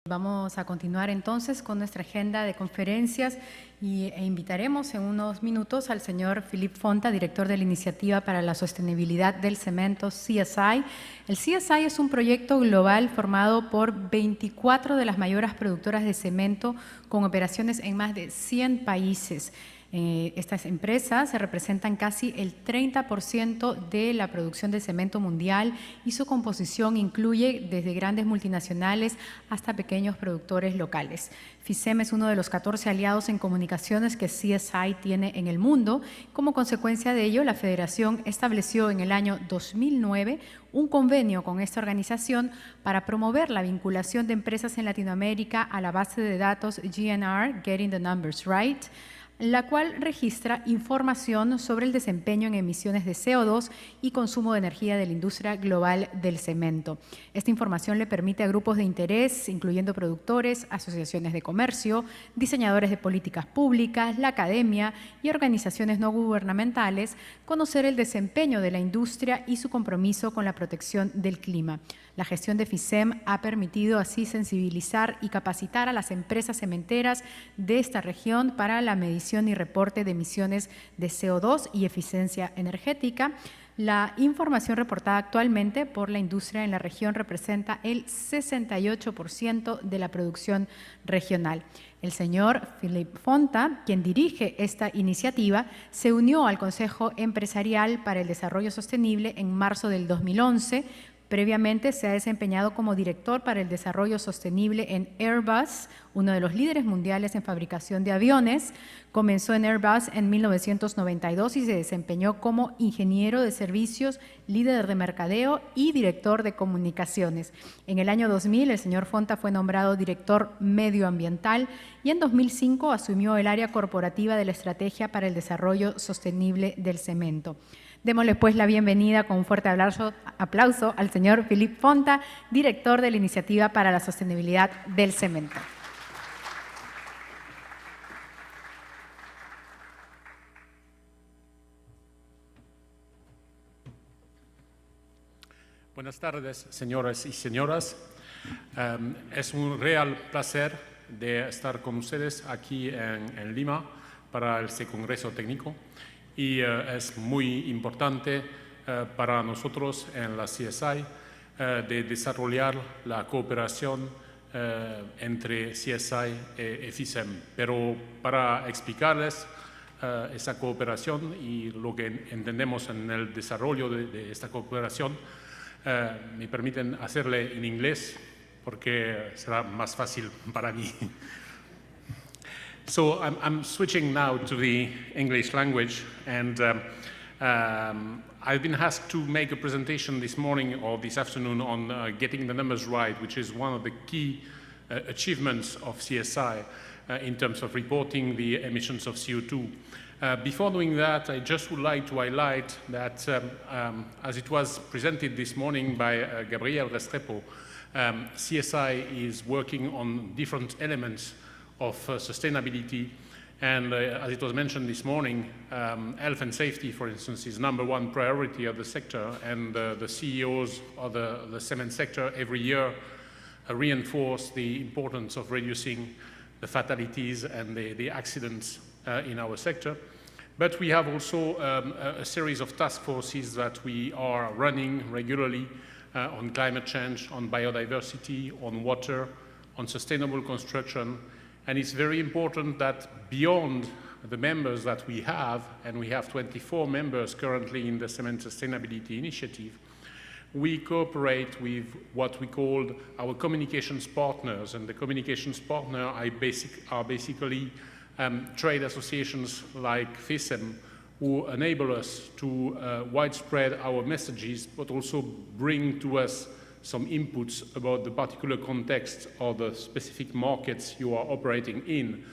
Vamos a continuar entonces con nuestra agenda de conferencias e invitaremos en unos minutos al señor Philippe Fonta, director de la Iniciativa para la Sostenibilidad del Cemento, CSI. El CSI es un proyecto global formado por 24 de las mayores productoras de cemento con operaciones en más de 100 países. Estas empresas representan casi el 30% de la producción de cemento mundial y su composición incluye desde grandes multinacionales hasta pequeños productores locales. FICEM es uno de los 14 aliados en comunicaciones que CSI tiene en el mundo. Como consecuencia de ello, la Federación estableció en el año 2009 un convenio con esta organización para promover la vinculación de empresas en Latinoamérica a la base de datos GNR, Getting the Numbers Right, la cual registra información sobre el desempeño en emisiones de CO2 y consumo de energía de la industria global del cemento. Esta información le permite a grupos de interés, incluyendo productores, asociaciones de comercio, diseñadores de políticas públicas, la academia y organizaciones no gubernamentales, conocer el desempeño de la industria y su compromiso con la protección del clima. La gestión de FICEM ha permitido así sensibilizar y capacitar a las empresas cementeras de esta región para la medición y reporte de emisiones de CO2 y eficiencia energética. La información reportada actualmente por la industria en la región representa el 68% de la producción regional. El señor Philippe Fonta, quien dirige esta iniciativa, se unió al Consejo Empresarial para el Desarrollo Sostenible en marzo del 2011. Previamente se ha desempeñado como director para el desarrollo sostenible en Airbus, uno de los líderes mundiales en fabricación de aviones. Comenzó en Airbus en 1992 y se desempeñó como ingeniero de servicios, líder de mercadeo y director de comunicaciones. En el año 2000, el señor Fonta fue nombrado director medioambiental y en 2005 asumió el área corporativa de la Estrategia para el Desarrollo Sostenible del Cemento. Démosle pues la bienvenida con un fuerte aplauso al señor Philippe Fonta, director de la Iniciativa para la Sostenibilidad del Cemento. Buenas tardes, señoras y señoras. Es un real placer de estar con ustedes aquí en Lima para este Congreso Técnico. Y es muy importante para nosotros en la CSI de desarrollar la cooperación entre CSI y FICEM. Pero para explicarles esa cooperación y lo que entendemos en el desarrollo de esta cooperación, me permiten hacerle en inglés porque será más fácil para mí. So I'm switching now to the English language, and I've been asked to make a presentation this morning or this afternoon on getting the numbers right, which is one of the key achievements of CSI in terms of reporting the emissions of CO2. Before doing that, I just would like to highlight that, as it was presented this morning by Gabriel Restrepo, CSI is working on different elements of sustainability, and as it was mentioned this morning, health and safety, for instance, is #1 priority of the sector, and the CEOs of the cement sector every year reinforce the importance of reducing the fatalities and the accidents in our sector. But we have also a series of task forces that we are running regularly on climate change, on biodiversity, on water, on sustainable construction. And it's very important that beyond the members that we have, and we have 24 members currently in the Cement Sustainability Initiative, we cooperate with what we call our communications partners. And the communications partners are basically trade associations like FICEM, who enable us to widespread our messages, but also bring to us some inputs about the particular context or the specific markets you are operating in.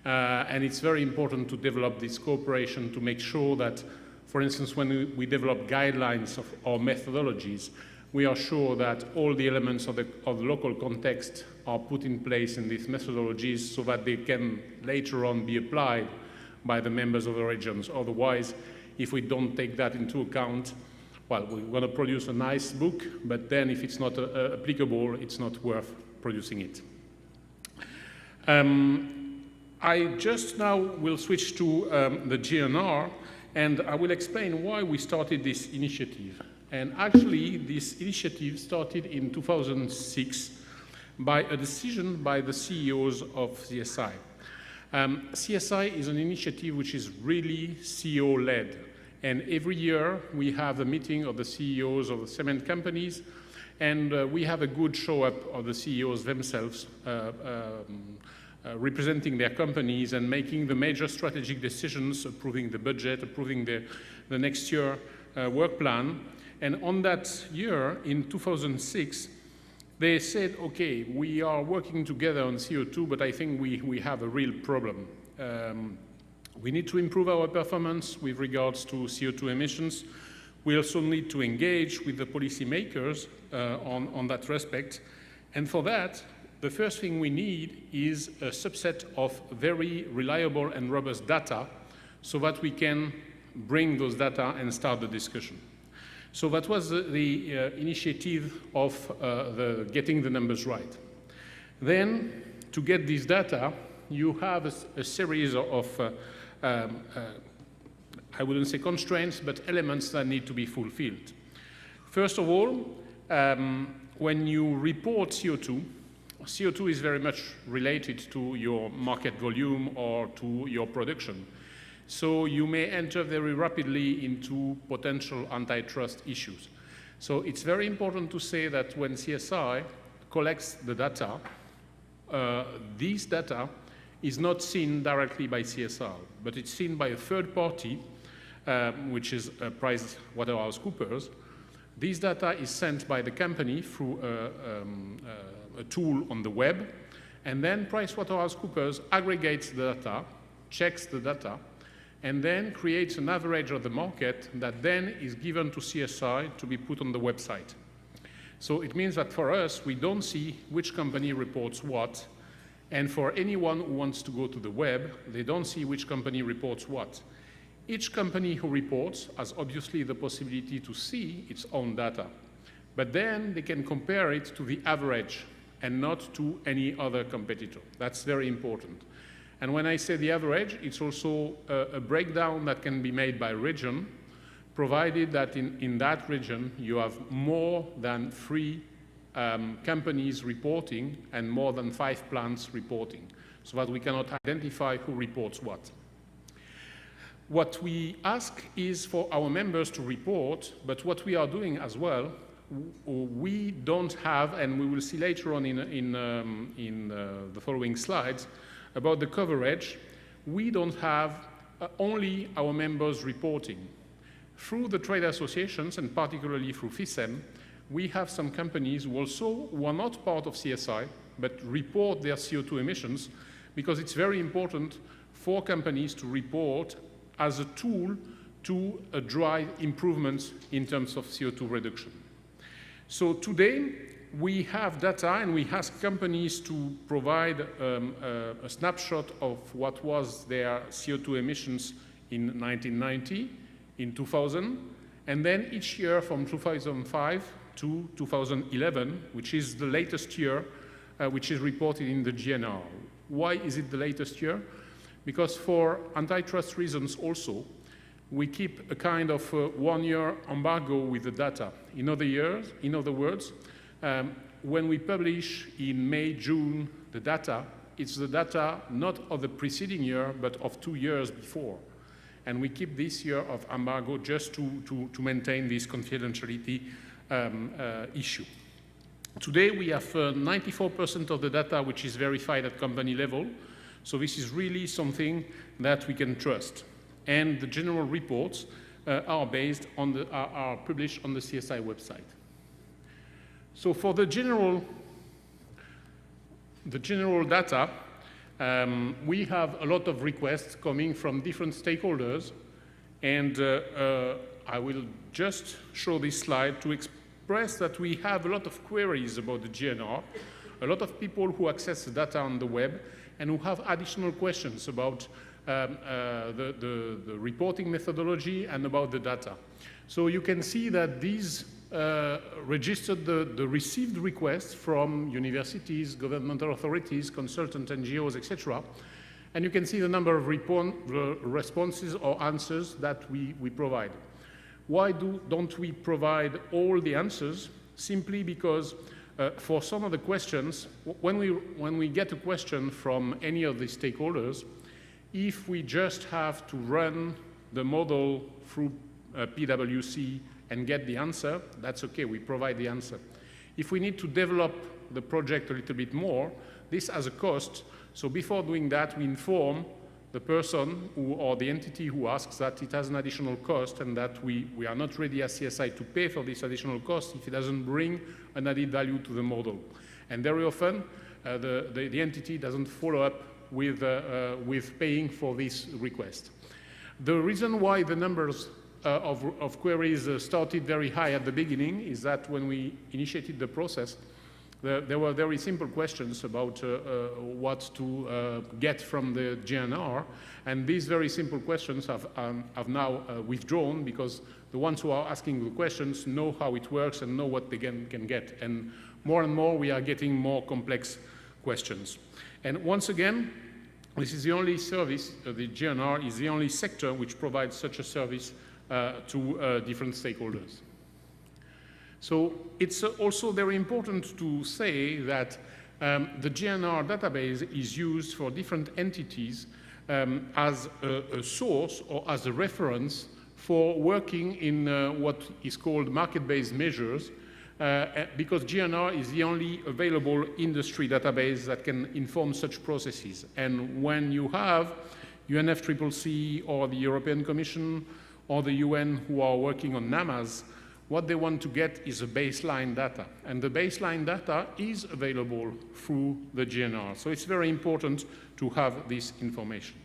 And it's very important to develop this cooperation to make sure that, for instance, when we develop guidelines of our methodologies, we are sure that all the elements of the local context are put in place in these methodologies so that they can later on be applied by the members of the regions. Otherwise, if we don't take that into account, well, we're going to produce a nice book, but then if it's not applicable, it's not worth producing it. I just now will switch to the GNR, and I will explain why we started this initiative. And actually, this initiative started in 2006 by a decision by the CEOs of CSI. CSI is an initiative which is really CEO-led. And every year, we have a meeting of the CEOs of the cement companies, and we have a good show-up of the CEOs themselves, representing their companies and making the major strategic decisions, approving the budget, approving the next year work plan. And on that year, in 2006, they said, okay, we are working together on CO2, but I think we have a real problem. We need to improve our performance with regards to CO2 emissions. We also need to engage with the policymakers on that respect. And for that, the first thing we need is a subset of very reliable and robust data so that we can bring those data and start the discussion. So that was the initiative of getting the numbers right. Then, to get this data, you have a series of, I wouldn't say constraints, but elements that need to be fulfilled. First of all, when you report CO2, CO2 is very much related to your market volume or to your production. So you may enter very rapidly into potential antitrust issues. So it's very important to say that when CSI collects the data, this data is not seen directly by CSI, but it's seen by a third party, which is PricewaterhouseCoopers. This data is sent by the company through a tool on the web, and then PricewaterhouseCoopers aggregates the data, checks the data, and then creates an average of the market that then is given to CSI to be put on the website. So it means that for us, we don't see which company reports what, and for anyone who wants to go to the web, they don't see which company reports what. Each company who reports has obviously the possibility to see its own data, but then they can compare it to the average and not to any other competitor. That's very important. And when I say the average, it's also a breakdown that can be made by region, provided that in that region you have more than 3 companies reporting and more than 5 plants reporting, so that we cannot identify who reports what. What we ask is for our members to report, but what we are doing as well, we don't have, and we will see later on in the following slides, about the coverage, we don't have only our members reporting. Through the trade associations, and particularly through FISEM, we have some companies who are not part of CSI, but report their CO2 emissions, because it's very important for companies to report as a tool to drive improvements in terms of CO2 reduction. So today, we have data, and we ask companies to provide a snapshot of what was their CO2 emissions in 1990, in 2000, and then each year from 2005 to 2011, which is the latest year, which is reported in the GNR. Why is it the latest year? Because for antitrust reasons also, we keep a kind of 1-year embargo with the data. In other words, when we publish in May, June the data, it's the data not of the preceding year, but of 2 years before. And we keep this year of embargo just to maintain this confidentiality issue. Today, we have 94% of the data which is verified at company level. So this is really something that we can trust. And the general reports are published on the CSI website. So for the general data, we have a lot of requests coming from different stakeholders, and I will just show this slide to express that we have a lot of queries about the GNR, a lot of people who access the data on the web and who have additional questions about the reporting methodology and about the data. So you can see that these registered the received requests from universities, governmental authorities, consultant NGOs, etc. And you can see the number of responses or answers that we provide. Why don't we provide all the answers? Simply because for some of the questions, when we get a question from any of the stakeholders, if we just have to run the model through PwC and get the answer, that's okay, we provide the answer. If we need to develop the project a little bit more, this has a cost. So before doing that, we inform the person or the entity who asks that it has an additional cost and that we are not ready as CSI to pay for this additional cost if it doesn't bring an added value to the model. And very often, the entity doesn't follow up with paying for this request. The reason why the numbers of queries started very high at the beginning is that when we initiated the process, there were very simple questions about what to get from the GNR, and these very simple questions have now withdrawn because the ones who are asking the questions know how it works and know what they can get. And more we are getting more complex questions. And once again, this is the only service, the GNR is the only sector which provides such a service to different stakeholders. So it's also very important to say that the GNR database is used for different entities as a source or as a reference for working in what is called market-based measures, because GNR is the only available industry database that can inform such processes. And when you have UNFCCC or the European Commission or the UN who are working on NAMAs, what they want to get is a baseline data. And the baseline data is available through the GNR. So it's very important to have this information.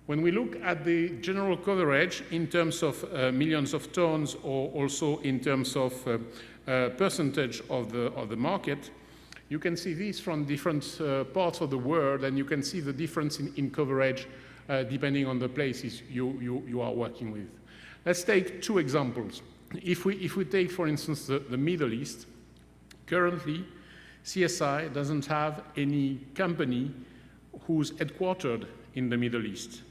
When we look at the general coverage in terms of millions of tons or also in terms of percentage of the market, you can see these from different parts of the world, and you can see the difference in coverage depending on the places you are working with. Let's take two examples. If we take, for instance, the Middle East, currently CSI doesn't have any company who's headquartered in the Middle East.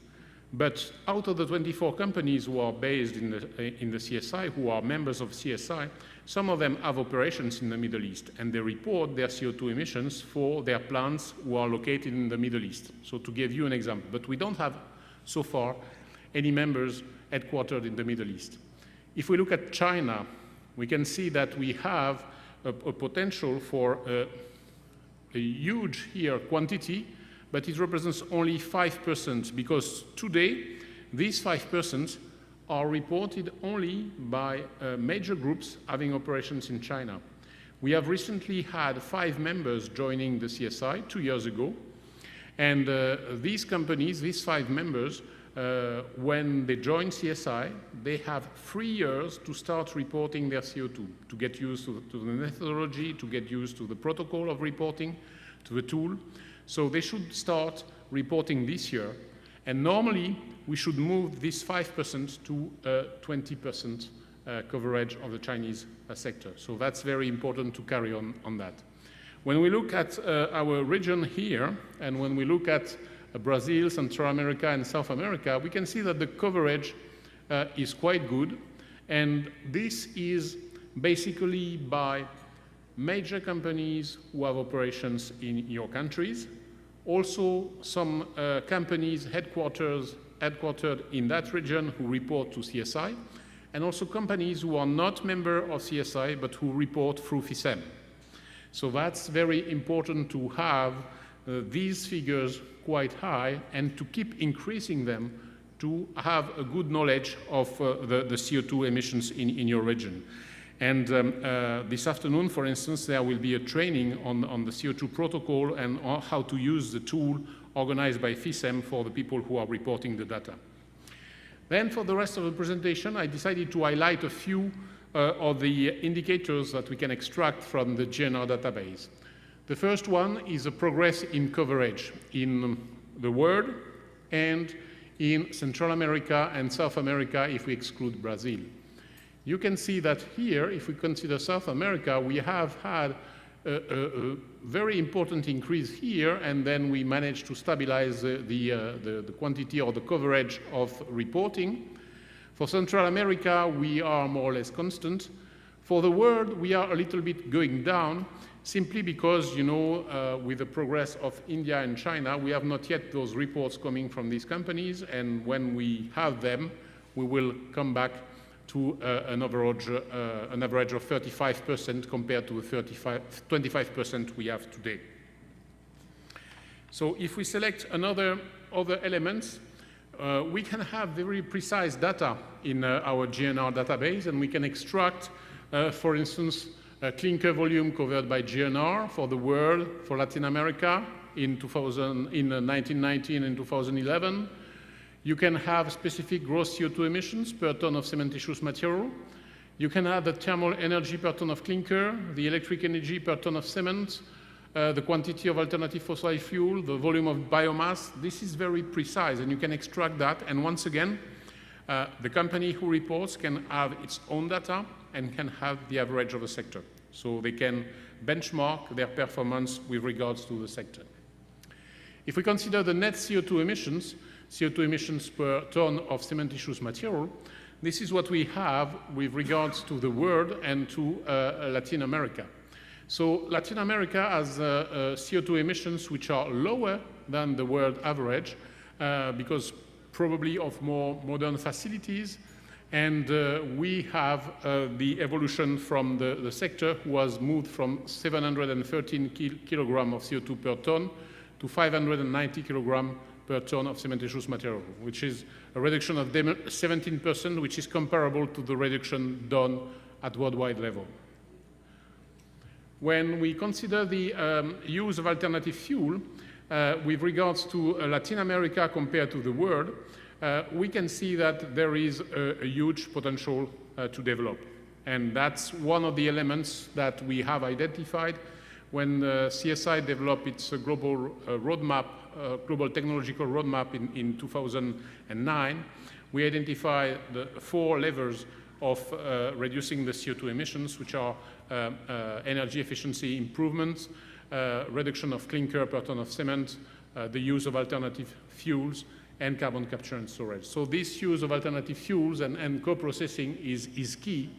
But out of the 24 companies who are based in the CSI, who are members of CSI, some of them have operations in the Middle East, and they report their CO2 emissions for their plants who are located in the Middle East. So to give you an example, but we don't have so far any members headquartered in the Middle East. If we look at China, we can see that we have a potential for a huge here quantity, but it represents only 5% because today these 5% are reported only by major groups having operations in China. We have recently had 5 members joining the CSI 2 years ago, and these companies, these 5 members, when they join CSI, they have 3 years to start reporting their CO2, to get used to the methodology, to get used to the protocol of reporting, to the tool. So they should start reporting this year. And normally, we should move this 5% to 20% coverage of the Chinese sector. So that's very important to carry on that. When we look at our region here, and when we look at Brazil, Central America, and South America, we can see that the coverage is quite good. And this is basically by major companies who have operations in your countries, also some companies headquartered in that region who report to CSI, and also companies who are not members of CSI but who report through FISEM. So that's very important to have these figures quite high and to keep increasing them to have a good knowledge of the CO2 emissions in your region. And this afternoon, for instance, there will be a training on the CO2 protocol and on how to use the tool organized by FISEM for the people who are reporting the data. Then for the rest of the presentation, I decided to highlight a few of the indicators that we can extract from the GNR database. The first one is the progress in coverage in the world and in Central America and South America if we exclude Brazil. You can see that here, if we consider South America, we have had a very important increase here, and then we managed to stabilize the quantity or the coverage of reporting. For Central America, we are more or less constant. For the world, we are a little bit going down, simply because, you know, with the progress of India and China, we have not yet those reports coming from these companies, and when we have them, we will come back to an average of 35% compared to the 25% we have today. So if we select other elements, we can have very precise data in our GNR database, and we can extract, for instance, clinker volume covered by GNR for the world, for Latin America in 1919 and 2011. You can have specific gross CO2 emissions per ton of cementitious material. You can have the thermal energy per ton of clinker, the electric energy per ton of cement, the quantity of alternative fossil fuel, the volume of biomass. This is very precise, and you can extract that. And once again, the company who reports can have its own data and can have the average of the sector. So they can benchmark their performance with regards to the sector. If we consider the net CO2 emissions per ton of cementitious material, this is what we have with regards to the world and to Latin America. So Latin America has CO2 emissions which are lower than the world average because probably of more modern facilities, and we have the evolution from the sector who has moved from 713 kilograms of CO2 per ton to 590 kilograms per ton of cementitious material, which is a reduction of 17%, which is comparable to the reduction done at worldwide level. When we consider the use of alternative fuel with regards to Latin America compared to the world, we can see that there is a huge potential to develop. And that's one of the elements that we have identified when CSI developed its global roadmap, global technological roadmap in 2009. We identified the 4 levers of reducing the CO2 emissions, which are energy efficiency improvements, reduction of clinker per ton of cement, the use of alternative fuels, and carbon capture and storage. So this use of alternative fuels and co-processing is key,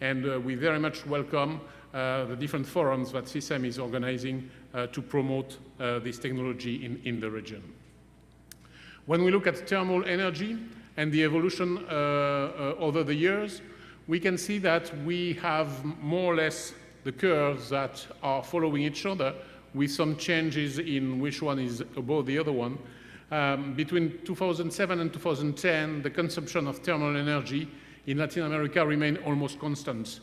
and we very much welcome the different forums that CSM is organizing to promote this technology in the region. When we look at thermal energy and the evolution over the years, we can see that we have more or less the curves that are following each other with some changes in which one is above the other one. Between 2007 and 2010, the consumption of thermal energy in Latin America remained almost constant.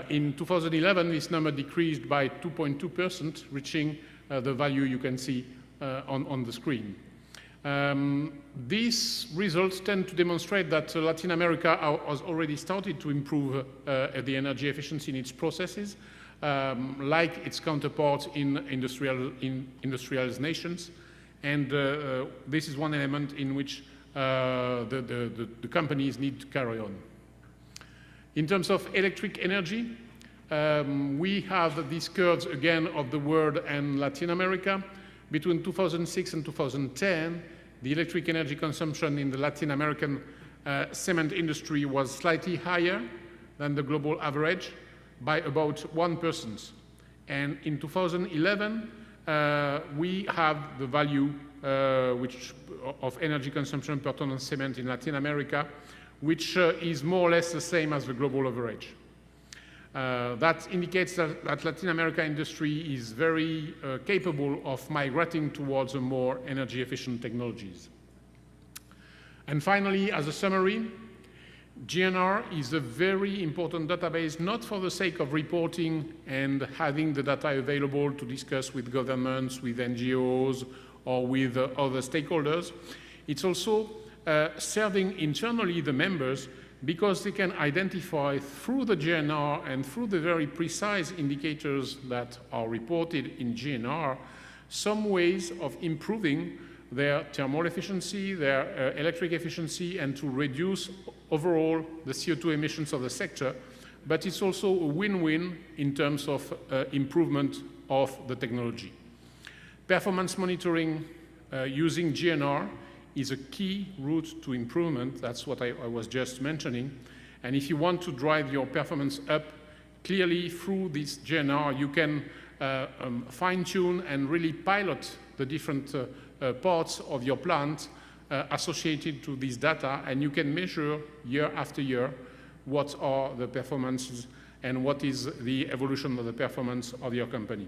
In 2011, this number decreased by 2.2%, reaching the value you can see on the screen. These results tend to demonstrate that Latin America has already started to improve the energy efficiency in its processes, like its counterparts in industrialized nations. And this is one element in which the companies need to carry on. In terms of electric energy, we have these curves again of the world and Latin America. Between 2006 and 2010, the electric energy consumption in the Latin American cement industry was slightly higher than the global average by about 1%. And in 2011, we have the value of energy consumption per ton of cement in Latin America, which is more or less the same as the global average. That indicates that Latin America industry is very capable of migrating towards a more energy efficient technologies. And finally, as a summary, GNR is a very important database, not for the sake of reporting and having the data available to discuss with governments, with NGOs, or with other stakeholders. It's also serving internally the members because they can identify through the GNR and through the very precise indicators that are reported in GNR some ways of improving their thermal efficiency, their electric efficiency, and to reduce overall the CO2 emissions of the sector. But it's also a win-win in terms of improvement of the technology. Performance monitoring using GNR is a key route to improvement. That's what I was just mentioning. And if you want to drive your performance up, clearly through this GNR, you can fine-tune and really pilot the different parts of your plant associated to this data, and you can measure year after year what are the performances and what is the evolution of the performance of your company.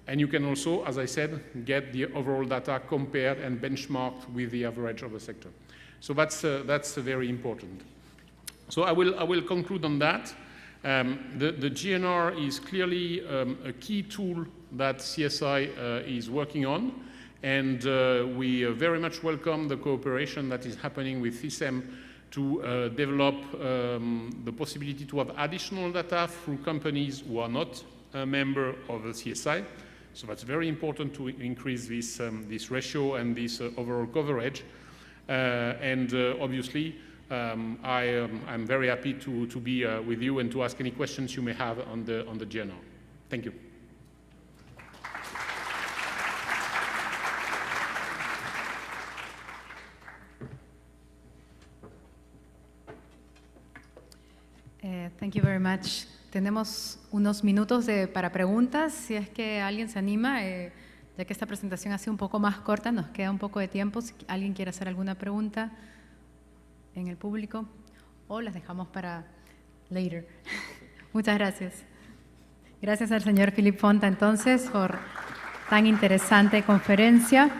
And you can also, as I said, get the overall data compared and benchmarked with the average of the sector. So that's very important. So I will conclude on that. The GNR is clearly a key tool that CSI is working on, and we very much welcome the cooperation that is happening with CISEM to develop the possibility to have additional data through companies who are not a member of the CSI. So that's very important to increase this ratio and this overall coverage. Obviously, I'm very happy to be with you and to ask any questions you may have on the GNR. Thank you. Thank you very much. Tenemos unos minutos para preguntas. Si es que alguien se anima, ya que esta presentación ha sido un poco más corta, nos queda un poco de tiempo. Si alguien quiere hacer alguna pregunta en el público, o las dejamos para later. Muchas gracias. Gracias al señor Philippe Fonta, entonces, por tan interesante conferencia.